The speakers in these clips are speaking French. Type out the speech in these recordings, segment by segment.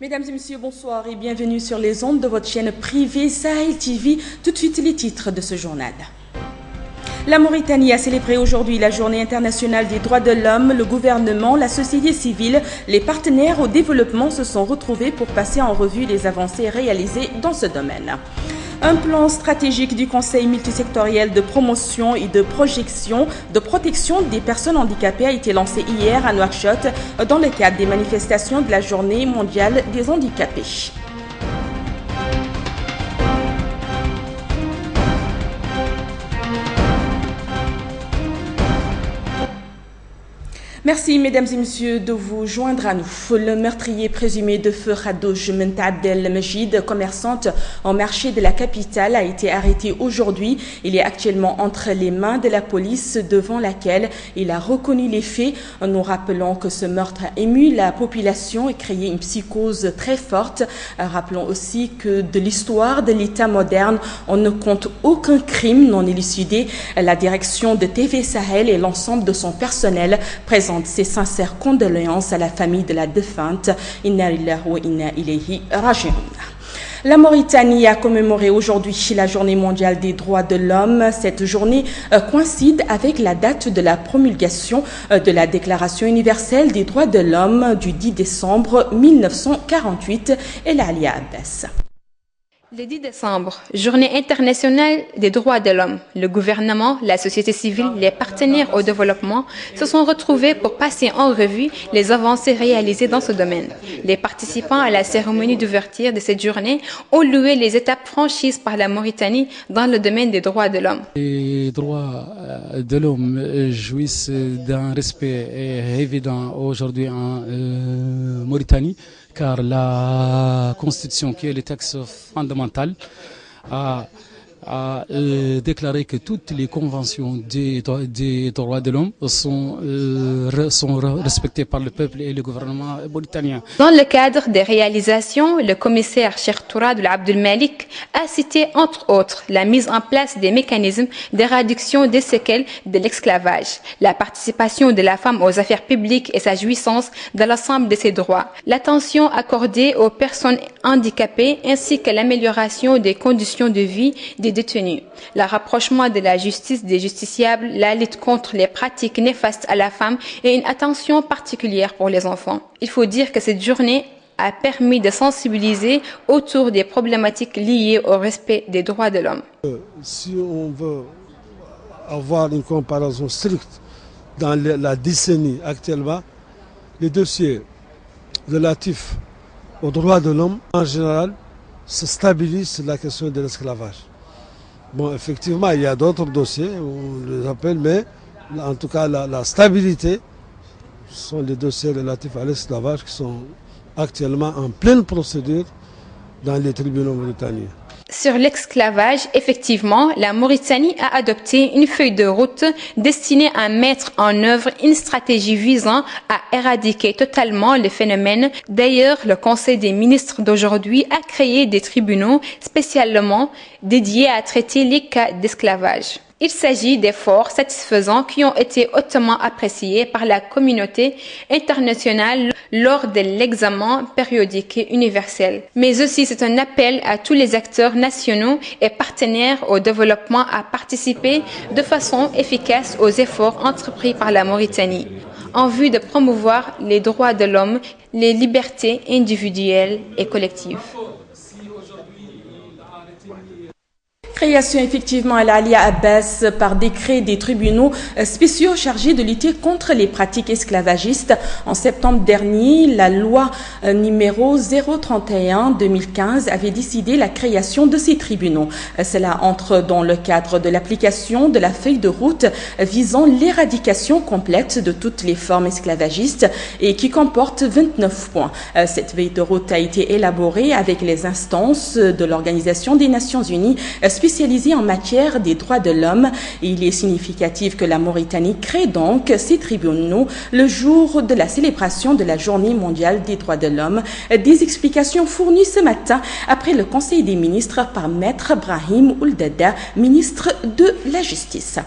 Mesdames et messieurs, bonsoir et bienvenue sur les ondes de votre chaîne privée Sahel TV. Tout de suite, les titres de ce journal. La Mauritanie a célébré aujourd'hui la Journée internationale des droits de l'homme. Le gouvernement, la société civile, les partenaires au développement se sont retrouvés pour passer en revue les avancées réalisées dans ce domaine. Un plan stratégique du Conseil multisectoriel de promotion et de protection des personnes handicapées a été lancé hier à Nouakchott dans le cadre des manifestations de la Journée mondiale des handicapés. Merci, mesdames et messieurs, de vous joindre à nous. Le meurtrier présumé de feu Khadouj Menta Abdel Majid, commerçante au marché de la capitale, a été arrêté aujourd'hui. Il est actuellement entre les mains de la police devant laquelle il a reconnu les faits. Nous rappelons que ce meurtre a ému la population et créé une psychose très forte. Rappelons aussi que de l'histoire de l'État moderne, on ne compte aucun crime non élucidé. La direction de TV Sahel et l'ensemble de son personnel présentent ses sincères condoléances à la famille de la défunte. Inna lillahi wa inna ilayhi raji'un. La Mauritanie a commémoré aujourd'hui la Journée mondiale des droits de l'homme. Cette journée coïncide avec la date de la promulgation de la Déclaration universelle des droits de l'homme du 10 décembre 1948 et l'Alia Abbas. Le 10 décembre, Journée internationale des droits de l'homme. Le gouvernement, la société civile, les partenaires au développement se sont retrouvés pour passer en revue les avancées réalisées dans ce domaine. Les participants à la cérémonie d'ouverture de cette journée ont loué les étapes franchises par la Mauritanie dans le domaine des droits de l'homme. Les droits de l'homme jouissent d'un respect évident aujourd'hui en Mauritanie, car la Constitution, qui est le texte fondamental, a déclaré que toutes les conventions des droits de l'homme sont respectées par le peuple et le gouvernement mauritanien. Dans le cadre des réalisations, le commissaire Cheikh Tourad Abdel Malik a cité entre autres la mise en place des mécanismes d'éradication des séquelles de l'esclavage, la participation de la femme aux affaires publiques et sa jouissance de l'ensemble de ses droits, l'attention accordée aux personnes handicapées ainsi que l'amélioration des conditions de vie des détenus, le rapprochement de la justice des justiciables, la lutte contre les pratiques néfastes à la femme et une attention particulière pour les enfants. Il faut dire que cette journée a permis de sensibiliser autour des problématiques liées au respect des droits de l'homme. Si on veut avoir une comparaison stricte dans la décennie actuellement, les dossiers relatifs aux droits de l'homme en général se stabilisent sur la question de l'esclavage. Bon, effectivement, il y a d'autres dossiers, on les appelle, mais en tout cas, la stabilité, ce sont les dossiers relatifs à l'esclavage qui sont actuellement en pleine procédure dans les tribunaux mauritaniens. Sur l'esclavage, effectivement, la Mauritanie a adopté une feuille de route destinée à mettre en œuvre une stratégie visant à éradiquer totalement le phénomène. D'ailleurs, le Conseil des ministres d'aujourd'hui a créé des tribunaux spécialement dédiés à traiter les cas d'esclavage. Il s'agit d'efforts satisfaisants qui ont été hautement appréciés par la communauté internationale lors de l'examen périodique universel. Mais aussi, c'est un appel à tous les acteurs nationaux et partenaires au développement à participer de façon efficace aux efforts entrepris par la Mauritanie en vue de promouvoir les droits de l'homme, les libertés individuelles et collectives. Création effectivement à l'Alia Abbas par décret des tribunaux spéciaux chargés de lutter contre les pratiques esclavagistes. En septembre dernier, la loi numéro 031-2015 avait décidé la création de ces tribunaux. Cela entre dans le cadre de l'application de la feuille de route visant l'éradication complète de toutes les formes esclavagistes et qui comporte 29 points. Cette feuille de route a été élaborée avec les instances de l'Organisation des Nations Unies spécialisé en matière des droits de l'homme. Il est significatif que la Mauritanie crée donc ces tribunaux le jour de la célébration de la Journée mondiale des droits de l'homme. Des explications fournies ce matin après le Conseil des ministres par Maître Brahim Ouldada, ministre de la Justice.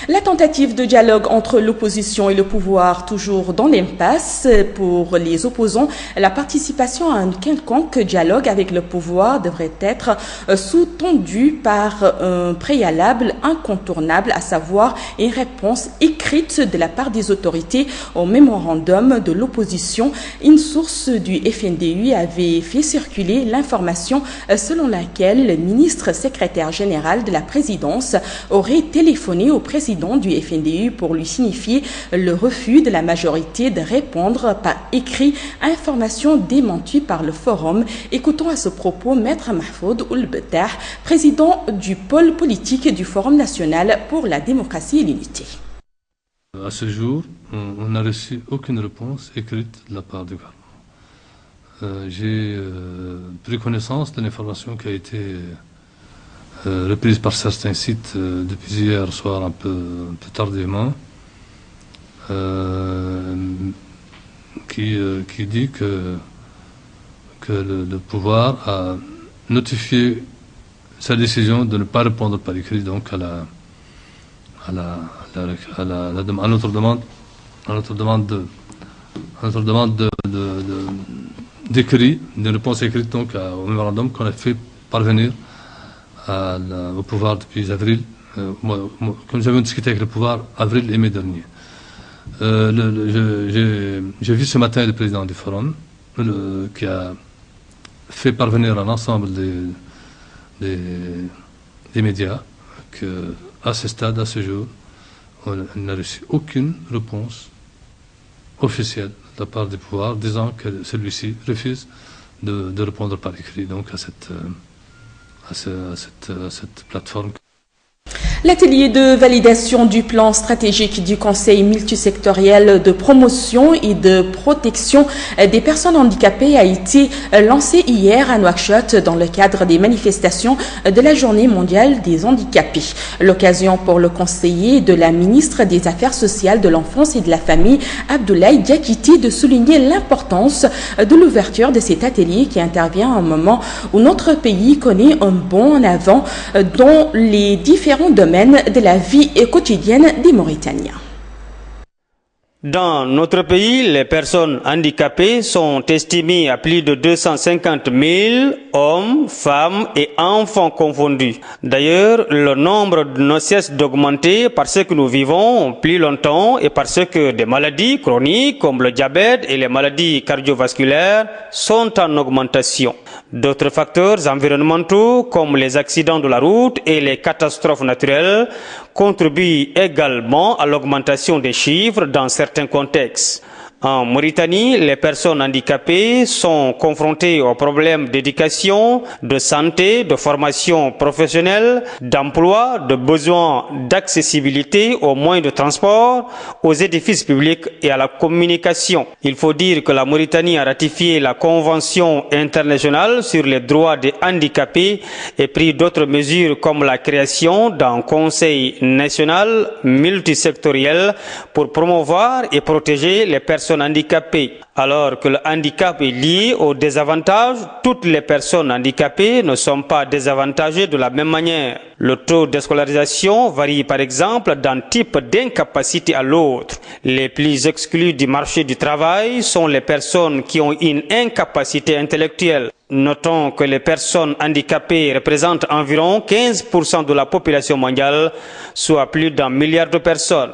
La tentative de dialogue entre l'opposition et le pouvoir toujours dans l'impasse. Pour les opposants, la participation à un quelconque dialogue avec le pouvoir devrait être sous-tendue par un préalable incontournable, à savoir une réponse écrite de la part des autorités au mémorandum de l'opposition. Une source du FNDU avait fait circuler l'information selon laquelle le ministre secrétaire général de la présidence aurait téléphoné au président du FNDU pour lui signifier le refus de la majorité de répondre par écrit à information démentie par le forum. Écoutons à ce propos Maître Mahfoud Oulbetah, président du pôle politique du Forum national pour la démocratie et l'unité. À ce jour, on n'a reçu aucune réponse écrite de la part du gouvernement. J'ai pris connaissance de l'information qui a été reprise par certains sites depuis hier soir un peu tardivement, qui dit que le pouvoir a notifié sa décision de ne pas répondre par écrit donc à notre demande d'écrit, de réponse écrite donc au mémorandum qu'on a fait parvenir au pouvoir depuis avril, comme nous avions discuté avec le pouvoir avril et mai dernier. J'ai vu ce matin le président du forum qui a fait parvenir à l'ensemble des médias qu'à ce stade, à ce jour, on n'a reçu aucune réponse officielle de la part du pouvoir disant que celui-ci refuse de répondre par écrit donc à cette plateforme. L'atelier de validation du plan stratégique du Conseil multisectoriel de promotion et de protection des personnes handicapées a été lancé hier à Nouakchott dans le cadre des manifestations de la Journée mondiale des handicapés. L'occasion pour le conseiller de la ministre des Affaires sociales, de l'enfance et de la famille, Abdoulaye Diakité, de souligner l'importance de l'ouverture de cet atelier qui intervient à un moment où notre pays connaît un bond en avant dans les différents domaines de la vie quotidienne des Mauritaniens. Dans notre pays, les personnes handicapées sont estimées à plus de 250 000, hommes, femmes et enfants confondus. D'ailleurs, le nombre ne cesse d'augmenter parce que nous vivons plus longtemps et parce que des maladies chroniques comme le diabète et les maladies cardiovasculaires sont en augmentation. D'autres facteurs environnementaux comme les accidents de la route et les catastrophes naturelles contribuent également à l'augmentation des chiffres dans certains contextes. En Mauritanie, les personnes handicapées sont confrontées aux problèmes d'éducation, de santé, de formation professionnelle, d'emploi, de besoins d'accessibilité aux moyens de transport, aux édifices publics et à la communication. Il faut dire que la Mauritanie a ratifié la Convention internationale sur les droits des handicapés et pris d'autres mesures comme la création d'un Conseil national multisectoriel pour promouvoir et protéger les personnes handicapées. Alors que le handicap est lié au désavantage, toutes les personnes handicapées ne sont pas désavantagées de la même manière. Le taux de scolarisation varie par exemple d'un type d'incapacité à l'autre. Les plus exclus du marché du travail sont les personnes qui ont une incapacité intellectuelle. Notons que les personnes handicapées représentent environ 15% de la population mondiale, soit plus d'1 milliard de personnes.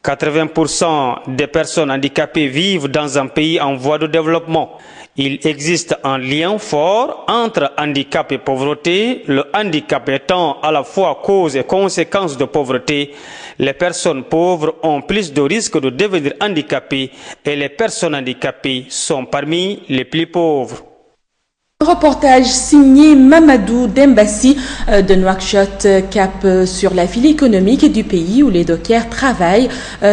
80% des personnes handicapées vivent dans un pays en voie de développement. Il existe un lien fort entre handicap et pauvreté, le handicap étant à la fois cause et conséquence de pauvreté. Les personnes pauvres ont plus de risques de devenir handicapées et les personnes handicapées sont parmi les plus pauvres. Reportage signé Mamadou Dembassi de Nouakchott, cap sur la ville économique du pays où les dockers travaillent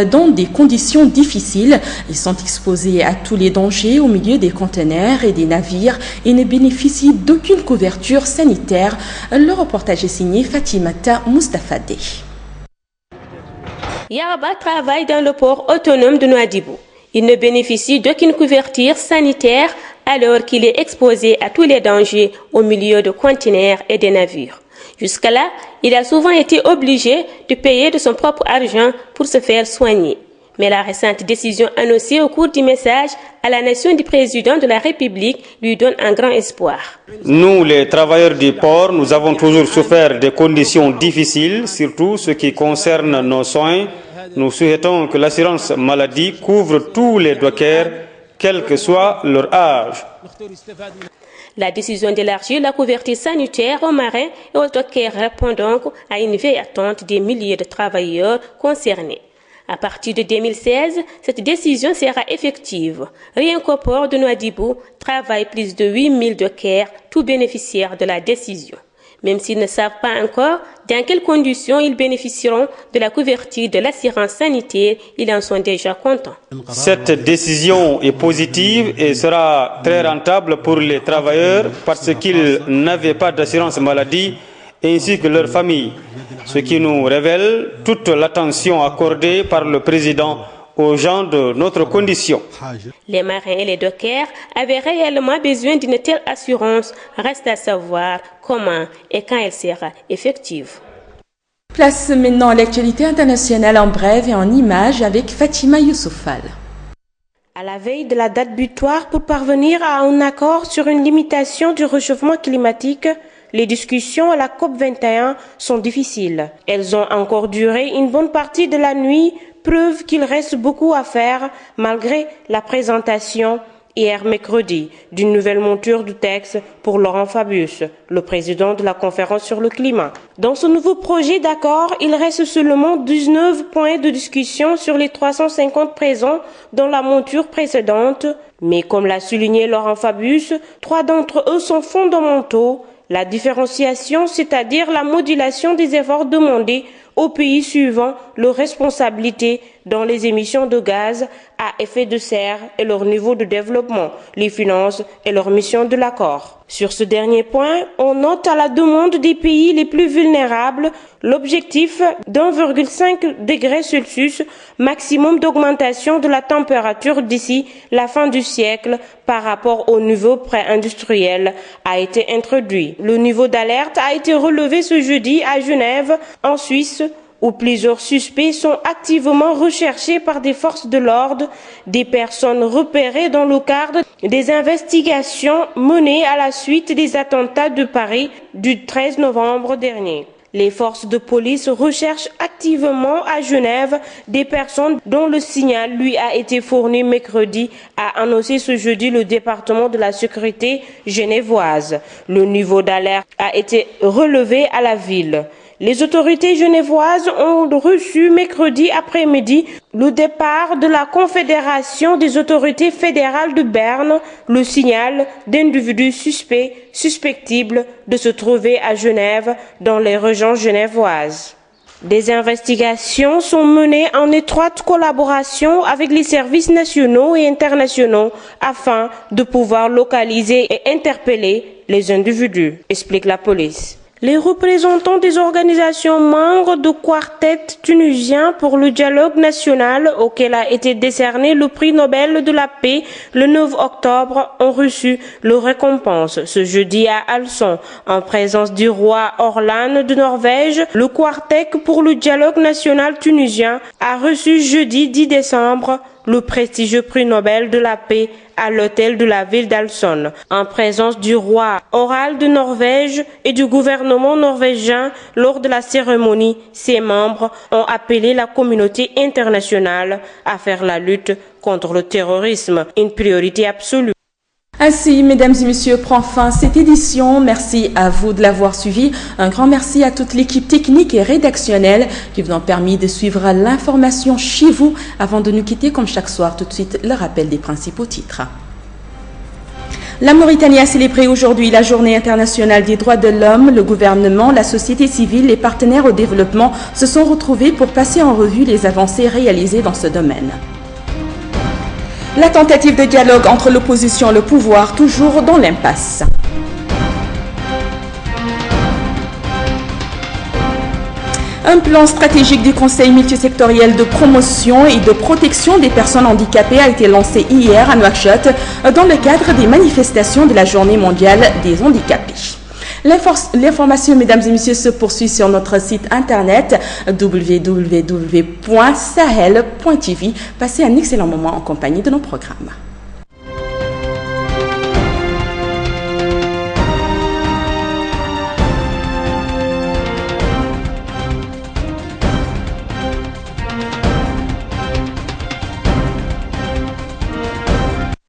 dans des conditions difficiles. Ils sont exposés à tous les dangers au milieu des conteneurs et des navires et ne bénéficient d'aucune couverture sanitaire. Le reportage est signé Fatimata Mustafadeh. Yaraba travaille dans le port autonome de Nouadhibou. Il ne bénéficie d'aucune couverture sanitaire alors qu'il est exposé à tous les dangers au milieu de conteneurs et des navires. Jusqu'à là, il a souvent été obligé de payer de son propre argent pour se faire soigner. Mais la récente décision annoncée au cours du message à la nation du président de la République lui donne un grand espoir. Nous, les travailleurs du port, nous avons toujours souffert des conditions difficiles, surtout ce qui concerne nos soins. Nous souhaitons que l'assurance maladie couvre tous les dockers, quel que soit leur âge. La décision d'élargir la couverture sanitaire aux marins et aux dockers répond donc à une vieille attente des milliers de travailleurs concernés. À partir de 2016, cette décision sera effective. Rien qu'au port de Nouadhibou travaillent plus de 8000 dockers, tous bénéficiaires de la décision. Même s'ils ne savent pas encore dans quelles conditions ils bénéficieront de la couverture de l'assurance sanitaire, ils en sont déjà contents. Cette décision est positive et sera très rentable pour les travailleurs parce qu'ils n'avaient pas d'assurance maladie ainsi que leurs familles, ce qui nous révèle toute l'attention accordée par le président aux gens de notre condition. Les marins et les dockers avaient réellement besoin d'une telle assurance. Reste à savoir comment et quand elle sera effective. Place maintenant à l'actualité internationale en bref et en images avec Fatima Youssoufal. À la veille de la date butoir pour parvenir à un accord sur une limitation du réchauffement climatique, les discussions à la COP21 sont difficiles. Elles ont encore duré une bonne partie de la nuit, preuve qu'il reste beaucoup à faire malgré la présentation hier mercredi d'une nouvelle monture du texte pour Laurent Fabius, le président de la conférence sur le climat. Dans ce nouveau projet d'accord, il reste seulement 19 points de discussion sur les 350 présents dans la monture précédente, mais comme l'a souligné Laurent Fabius, 3 d'entre eux sont fondamentaux. La différenciation, c'est-à-dire la modulation des efforts demandés aux pays suivant leurs responsabilités dans les émissions de gaz à effet de serre et leur niveau de développement, les finances et leur mission de l'accord. Sur ce dernier point, on note à la demande des pays les plus vulnérables l'objectif d'1,5 degré Celsius maximum d'augmentation de la température d'ici la fin du siècle par rapport au niveau pré-industriel a été introduit. Le niveau d'alerte a été relevé ce jeudi à Genève, en Suisse, où plusieurs suspects sont activement recherchés par des forces de l'ordre, des personnes repérées dans le cadre des investigations menées à la suite des attentats de Paris du 13 novembre dernier. Les forces de police recherchent activement à Genève des personnes dont le signal lui a été fourni mercredi, a annoncé ce jeudi le département de la sécurité genevoise. Le niveau d'alerte a été relevé à la ville. Les autorités genevoises ont reçu mercredi après-midi le départ de la Confédération des autorités fédérales de Berne, le signal d'individus suspectibles de se trouver à Genève dans les régions genevoises. Des investigations sont menées en étroite collaboration avec les services nationaux et internationaux afin de pouvoir localiser et interpeller les individus, explique la police. Les représentants des organisations membres du quartet tunisien pour le dialogue national, auquel a été décerné le prix Nobel de la paix le 9 octobre, ont reçu leur récompense ce jeudi à Alson, en présence du roi Orlan de Norvège. Le quartet pour le dialogue national tunisien a reçu jeudi 10 décembre le prestigieux prix Nobel de la paix à l'hôtel de la ville d'Alson, en présence du roi Harald de Norvège et du gouvernement norvégien. Lors de la cérémonie, ses membres ont appelé la communauté internationale à faire la lutte contre le terrorisme une priorité absolue. Ainsi, mesdames et messieurs, prend fin cette édition. Merci à vous de l'avoir suivi. Un grand merci à toute l'équipe technique et rédactionnelle qui vous ont permis de suivre l'information chez vous. Avant de nous quitter, comme chaque soir, tout de suite, le rappel des principaux titres. La Mauritanie a célébré aujourd'hui la Journée internationale des droits de l'homme. Le gouvernement, la société civile, les partenaires au développement se sont retrouvés pour passer en revue les avancées réalisées dans ce domaine. La tentative de dialogue entre l'opposition et le pouvoir, toujours dans l'impasse. Un plan stratégique du Conseil multisectoriel de promotion et de protection des personnes handicapées a été lancé hier à Nouakchott dans le cadre des manifestations de la Journée mondiale des handicapés. L'information, mesdames et messieurs, se poursuit sur notre site internet www.sahel.tv. Passez un excellent moment en compagnie de nos programmes.